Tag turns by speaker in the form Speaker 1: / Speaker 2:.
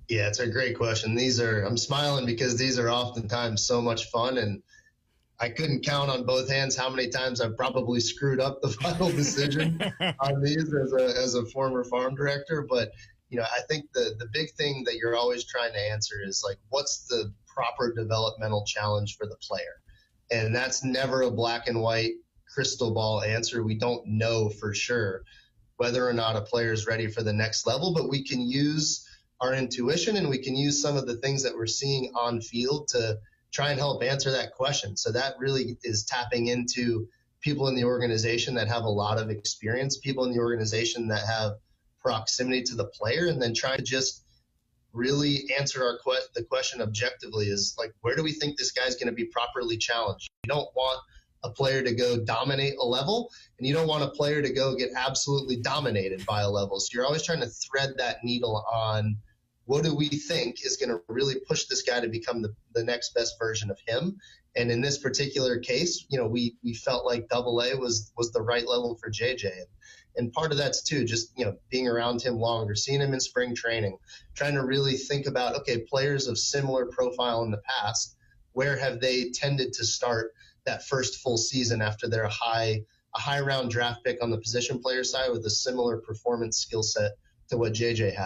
Speaker 1: Yeah, it's a great question. I'm smiling because these are oftentimes so much fun, and I couldn't count on both hands how many times I've probably screwed up the final decision on these as a former farm director. But, I think the big thing that you're always trying to answer is like, what's the proper developmental challenge for the player? And that's never a black and white crystal ball answer. We don't know for sure whether or not a player is ready for the next level, but we can use our intuition and we can use some of the things that we're seeing on field to try and help answer that question. So that really is tapping into people in the organization that have a lot of experience, people in the organization that have proximity to the player, and then try to just really answer the question objectively is like, where do we think this guy's going to be properly challenged? You don't want a player to go dominate a level, and you don't want a player to go get absolutely dominated by a level. So you're always trying to thread that needle on what do we think is going to really push this guy to become the next best version of him. And in this particular case, we felt like AA was the right level for JJ. And part of that's too, just, being around him longer, seeing him in spring training, trying to really think about, okay, players of similar profile in the past, where have they tended to start that first full season after they're a high round draft pick on the position player side with a similar performance skill set to what JJ had.